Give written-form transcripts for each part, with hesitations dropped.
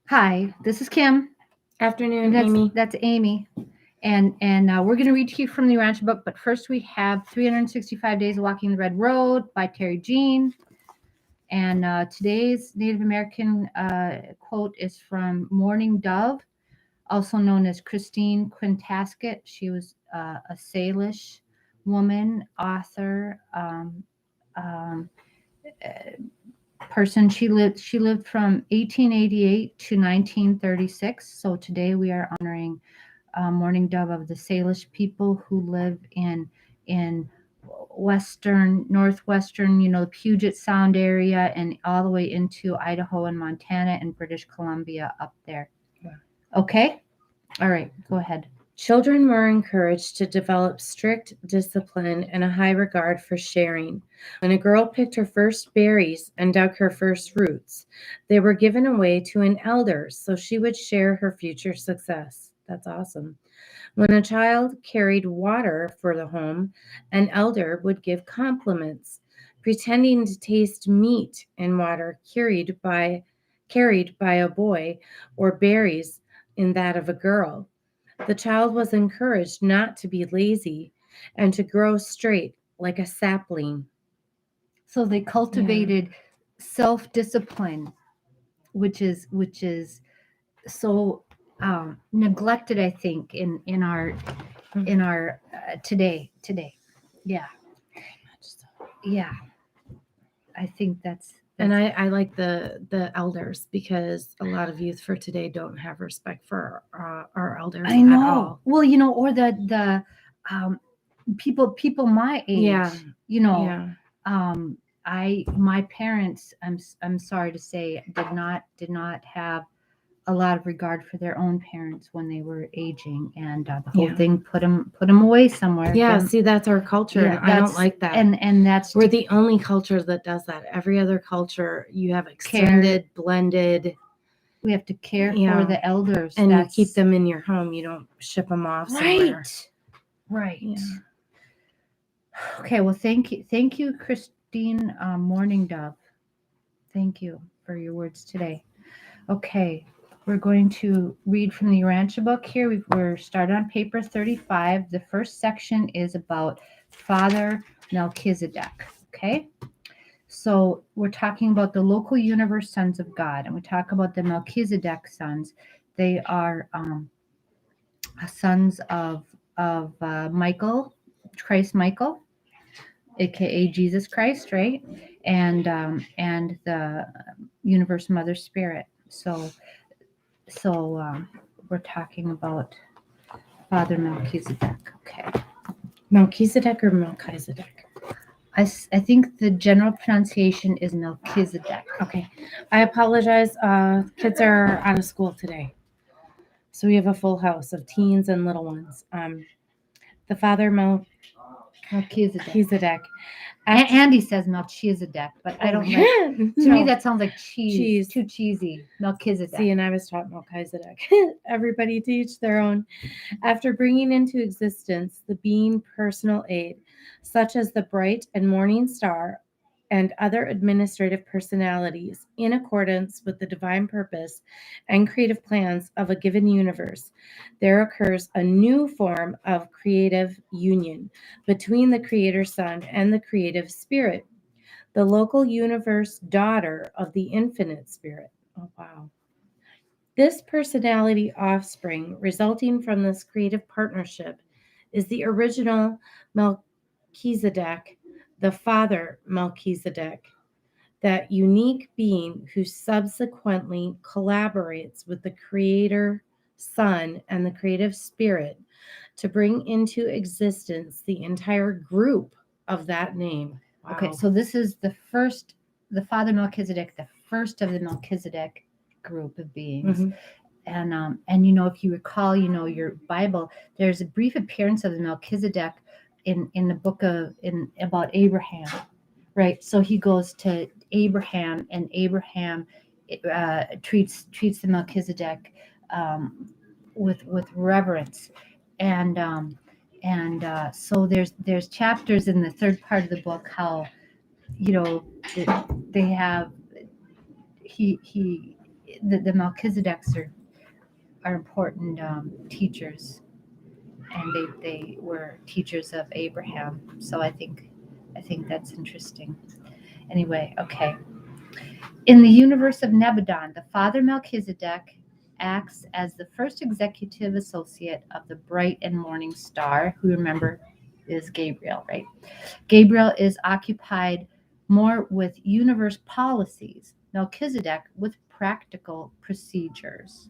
Hi, this is Kim. Afternoon, And that's Amy. that's Amy. And we're going to read to you from the Urantia book. But first, we have 365 Days of Walking the Red Road by Terry Jean. And today's Native American quote is from Mourning Dove, also known as Christine Quintasket. She was a Salish woman, author, person. She lived from 1888 to 1936. So today we are honoring Mourning Dove of the Salish people who live in northwestern, the Puget Sound area, and all the way into Idaho and Montana and British Columbia up there. Okay? All right, go ahead. Children were encouraged to develop strict discipline and a high regard for sharing. When a girl picked her first berries and dug her first roots, they were given away to an elder so she would share her future success. That's awesome. When a child carried water for the home, an elder would give compliments, pretending to taste meat in water carried by a boy or berries in that of a girl. The child was encouraged not to be lazy and to grow straight like a sapling. So they cultivated self-discipline, which is so neglected, I think, in our today. Yeah, yeah. I think that's And I like the elders because a lot of youth for today don't have respect for our elders I know. at all. Well, or the people my age. Yeah. Yeah. My parents, I'm sorry to say, did not have a lot of regard for their own parents when they were aging, and the whole thing put them away somewhere. Yeah, see, that's our culture. Yeah, I don't like that. And that's We're the only culture that does that. Every other culture, you have extended, blended. We have to care for the elders, and you keep them in your home. You don't ship them off somewhere. Right. Yeah. Okay. Well, thank you, Christine Mourning Dove. Thank you for your words today. Okay, we're going to read from the Urantia book here. We're started on paper 35. The first section is about Father Melchizedek. Okay, so we're talking about the local universe sons of God, and we talk about the Melchizedek sons. They are sons of Michael, Christ Michael, aka Jesus Christ, right? And the universe mother spirit. So we're talking about Father Melchizedek. Okay. Melchizedek or Melchizedek? I think the general pronunciation is Melchizedek. Okay. I apologize. Kids are out of school today. So we have a full house of teens and little ones. The Father Melchizedek. Andy says Melchizedek, but I don't like. To me, that sounds like cheese. Too cheesy. Melchizedek. See, and I was taught Melchizedek. Everybody to each their own. After bringing into existence the being personal aid, such as the bright and morning star and other administrative personalities, in accordance with the divine purpose and creative plans of a given universe, there occurs a new form of creative union between the Creator Son and the creative Spirit, the local universe daughter of the infinite Spirit. Oh, wow. This personality offspring resulting from this creative partnership is the original Melchizedek, the Father Melchizedek, that unique being who subsequently collaborates with the Creator Son and the creative Spirit to bring into existence the entire group of that name. Wow. Okay, so this is the Father Melchizedek, the first of the Melchizedek group of beings. Mm-hmm. And if you recall, your Bible, there's a brief appearance of the Melchizedek in the book about Abraham, right? So he goes to Abraham, and Abraham treats the Melchizedek with reverence, and so there's chapters in the third part of the book how they have he the Melchizedeks are important teachers, and they were teachers of Abraham. So I think that's interesting. Anyway, okay. In the universe of Nebadon, the Father Melchizedek acts as the first executive associate of the bright and morning star, who, remember, is Gabriel, right? Gabriel is occupied more with universe policies, Melchizedek with practical procedures.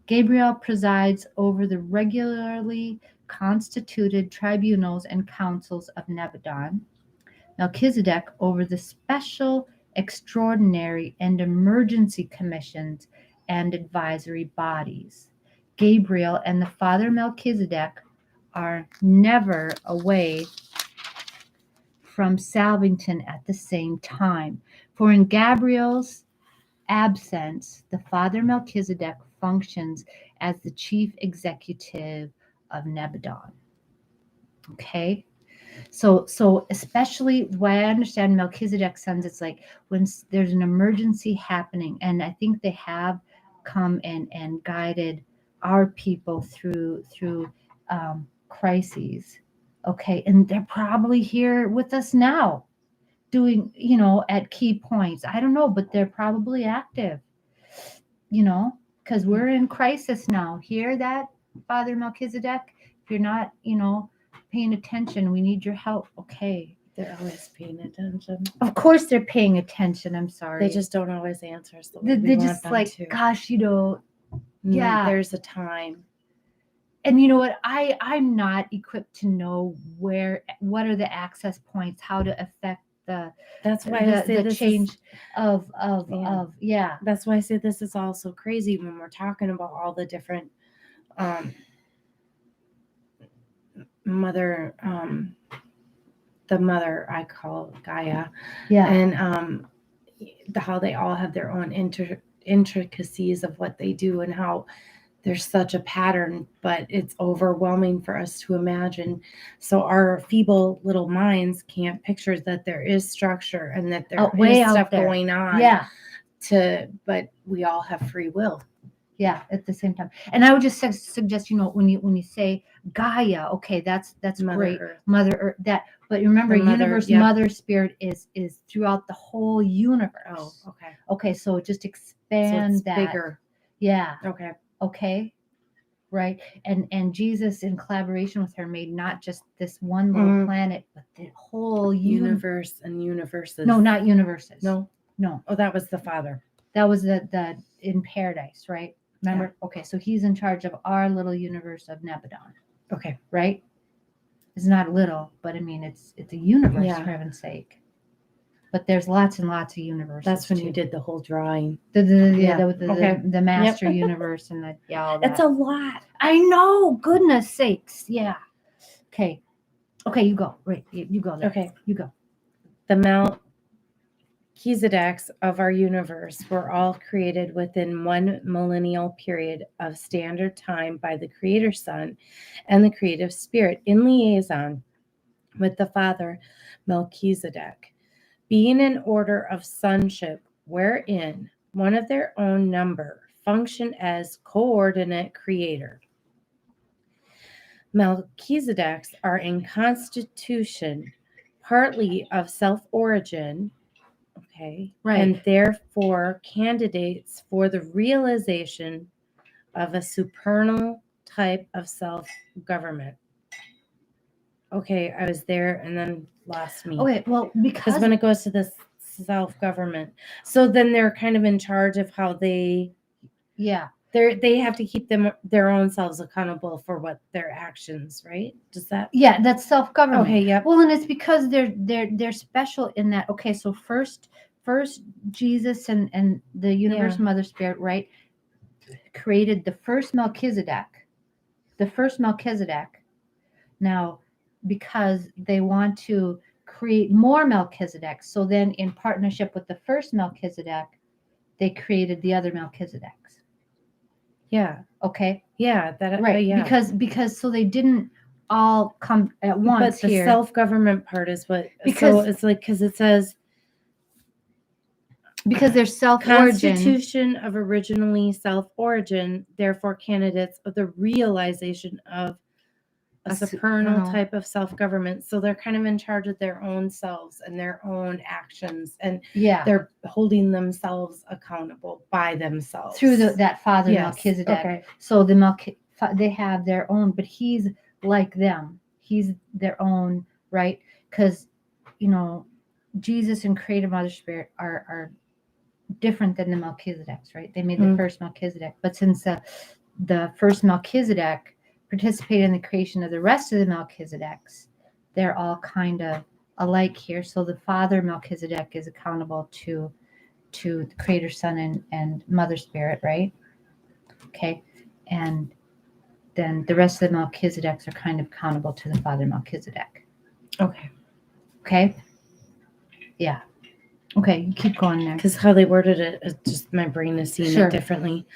Gabriel presides over the regularly constituted tribunals and councils of Nebadon, Melchizedek over the special, extraordinary, and emergency commissions and advisory bodies. Gabriel and the Father Melchizedek are never away from Salvington at the same time, for in Gabriel's absence, the Father Melchizedek functions as the chief executive of Nebadon. Okay? So especially what I understand Melchizedek sends, it's like when there's an emergency happening, and I think they have come and guided our people through crises. Okay, and they're probably here with us now, doing at key points. I don't know, but they're probably active. Because we're in crisis now. Hear that, Father Melchizedek? If you're not, paying attention, we need your help. Okay. They're always paying attention. Of course they're paying attention. I'm sorry. They just don't always answer us the way They we just want them to. gosh, yeah. There's a time. And you know what? I'm not equipped to know what are the access points, how to affect that's why I say the this change is, of yeah. That's why I say this is all so crazy when we're talking about all the different mother the mother I call Gaia. Yeah. And how they all have their own intricacies of what they do, and how there's such a pattern, but it's overwhelming for us to imagine. So our feeble little minds can't picture that there is structure and that there is stuff going on. Yeah. But we all have free will. Yeah, at the same time. And I would just suggest, when you say Gaia, okay, that's Mother great. Earth. Mother Earth. But remember, universe, yep. Mother Spirit is throughout the whole universe. Oh, okay. Okay, so just expand that. Bigger. Yeah. Okay. Right. And Jesus, in collaboration with her, made not just this one little planet, but the whole universe and universes. No, not universes. No. Oh, that was the Father. That was the in paradise, right? Remember? Yeah. Okay, so he's in charge of our little universe of Nebadon. Okay. Right? It's not little, but I mean it's a universe, for heaven's sake. But there's lots and lots of universes. That's when you did the whole drawing. The master universe and all that. It's a lot. I know. Goodness sakes. Yeah. Okay, you go. Right. You go there. Okay. You go. The Melchizedeks of our universe were all created within one millennial period of standard time by the Creator Son and the Creative Spirit in liaison with the Father Melchizedek, being an order of sonship wherein one of their own number function as coordinate creator. Melchizedeks are in constitution partly of self-origin, okay, right, and therefore candidates for the realization of a supernal type of self-government. Okay, I was there and then lost me. Okay, well, because when it goes to this self-government, so then they're kind of in charge of how they they have to keep their own selves accountable for what their actions, right? Does that? Yeah, that's self-government. Okay, yeah. Well, and it's because they're special in that. Okay, so first Jesus and the universe Mother Spirit, right, created the first Melchizedek. Now, because they want to create more Melchizedek, so then in partnership with the first Melchizedek, they created the other Melchizedeks. Yeah. Okay. Yeah. That right. Yeah. Because so they didn't all come at once. But the self-government part is what. Because so it's like, because it says because they're self-origin. Constitution of originally self-origin, therefore candidates of the realization of a supernal type of self-government. So they're kind of in charge of their own selves and their own actions, and they're holding themselves accountable by themselves through that Father Melchizedek. Okay. So they have their own, but he's like them. He's their own, right? Because Jesus and Creator Mother Spirit are different than the Melchizedeks, right? They made the first Melchizedek, but since the first Melchizedek participated in the creation of the rest of the Melchizedeks, they're all kind of alike here. So the Father Melchizedek is accountable to the Creator, Son, and Mother Spirit, right? Okay, and then the rest of the Melchizedeks are kind of accountable to the Father Melchizedek. Okay, yeah. Okay, you keep going there. Because how they worded it, just my brain is seeing it differently.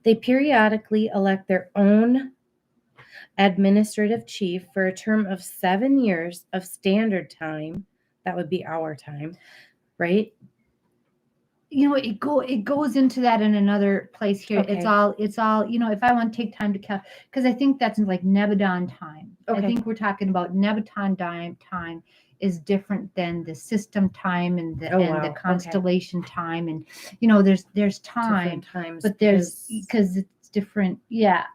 They periodically elect their own administrative chief for a term of 7 years of standard time. That would be our time, right? It goes into that in another place here. Okay. It's all if I want to take time to count, because I think that's like Nebuchadnezzar time. Okay. I think we're talking about Nebuchadnezzar time is different than the system time and the constellation time, and there's time, different times, but because it's different. Yeah.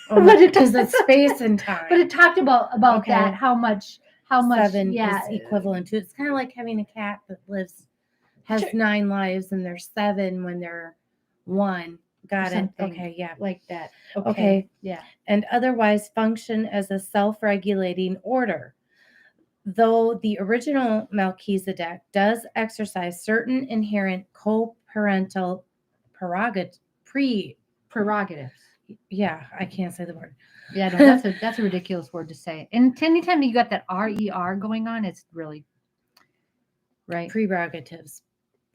But because it's space and time. But it talked about that, how much 7 is equivalent to. It's kind of like having a cat that has 9 lives, and there's 7 when they're 1. Got it. Okay, yeah. Like that. Okay. Yeah. And otherwise function as a self-regulating order. Though the original Melchizedek does exercise certain inherent co-parental prerogatives. Yeah, I can't say the word. Yeah, no, that's a ridiculous word to say. And anytime you got that RER going on, it's really right. Prerogatives.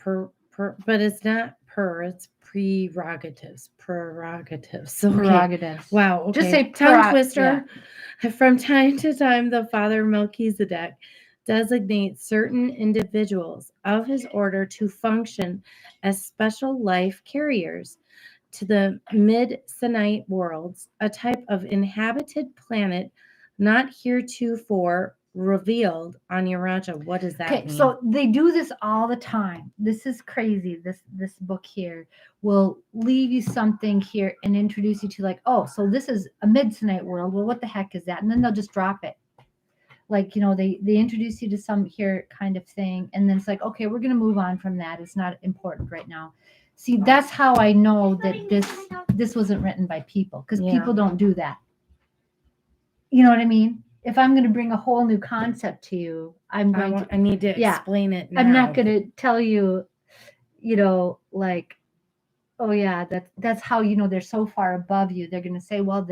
But it's not it's prerogatives. So, prerogatives. Wow. Okay. Just say tongue twister. Yeah. From time to time, the Father Melchizedek designates certain individuals of his order to function as special life carriers to the mid-Sinite worlds, a type of inhabited planet not heretofore revealed on Urantia. What does that mean? So they do this all the time. This is crazy. This book here will leave you something here and introduce you to like, oh, so this is a mid-Sinite world. Well, what the heck is that? And then they'll just drop it. Like, they introduce you to some here kind of thing, and then it's like, okay, we're going to move on from that. It's not important right now. See, that's how I know that this wasn't written by people, because people don't do that. You know what I mean? If I'm going to bring a whole new concept to you, I need to explain it now. I'm not going to tell you, like, oh yeah, that's how they're so far above you. They're going to say, well,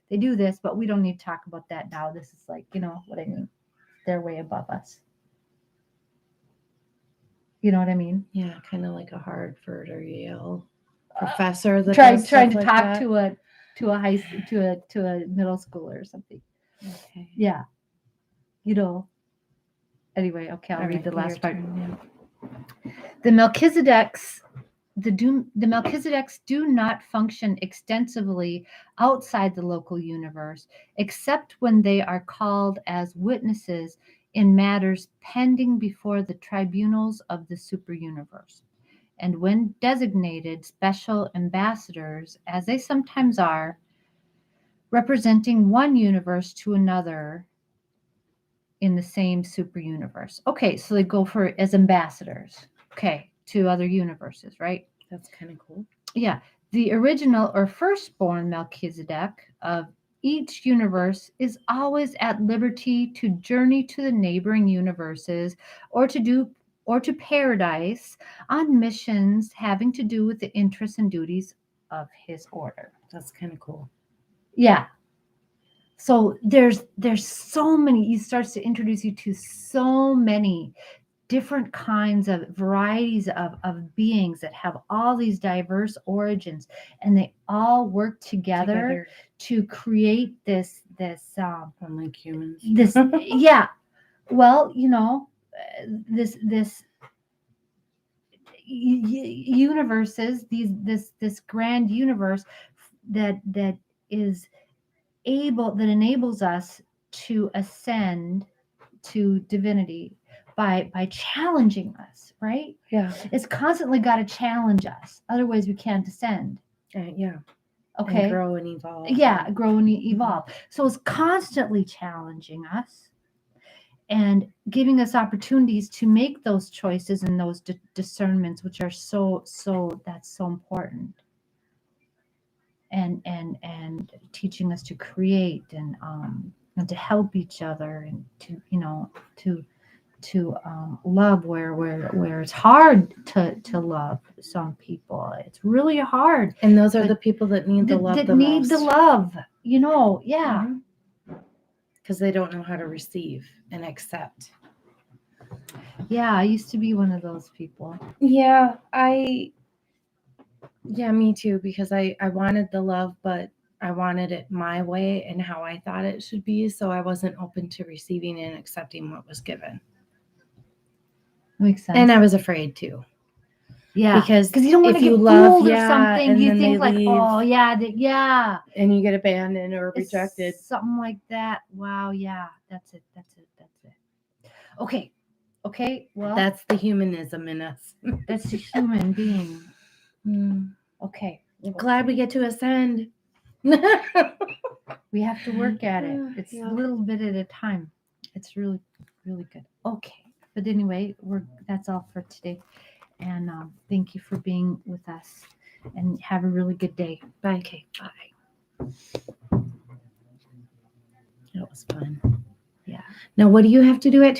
they do this, but we don't need to talk about that now. This is like, what I mean? They're way above us. You know what I mean? Yeah, kind of like a Harvard or Yale professor that trying to like talk that. to a middle schooler or something. Okay. Yeah. Anyway, okay, I'll read the last part. The Melchizedeks do not function extensively outside the local universe, except when they are called as witnesses in matters pending before the tribunals of the superuniverse, and when designated special ambassadors, as they sometimes are, representing one universe to another in the same superuniverse. Okay, so they go for as ambassadors, to other universes, right? That's kind of cool. Yeah. The original or firstborn Melchizedek of each universe is always at liberty to journey to the neighboring universes or to paradise on missions having to do with the interests and duties of his order. That's kind of cool. Yeah. So there's so many. He starts to introduce you to so many different kinds of varieties of beings that have all these diverse origins, and they all work together to create this unlike humans. This yeah. Well, this universes, this grand universe that is that enables us to ascend to divinity by challenging us, right? Yeah. It's constantly got to challenge us, otherwise we can't ascend. Yeah. Okay. And grow and evolve. Yeah, grow and evolve. So it's constantly challenging us and giving us opportunities to make those choices and those discernments, which are that's so important. And teaching us to create and to help each other and to love where it's hard to love some people. It's really hard. And those are the people that need the love that the need most. the love, yeah. Because they don't know how to receive and accept. Yeah, I used to be one of those people. Yeah, me too, because I wanted the love, but I wanted it my way and how I thought it should be, so I wasn't open to receiving and accepting what was given. Makes sense. And I was afraid too. Yeah, because you don't want to get love, fooled or something. and You then think they like, leave, oh yeah, and you get abandoned or it's rejected, something like that. Wow, yeah, that's it. Okay. Well, that's the humanism in us. That's the human being. Okay. Glad we get to ascend. We have to work at it. It's Yeah. a little bit at a time. It's really, really good. Okay. But anyway, that's all for today. And thank you for being with us. And have a really good day. Bye. Okay. Bye. That was fun. Yeah. Now, what do you have to do at 2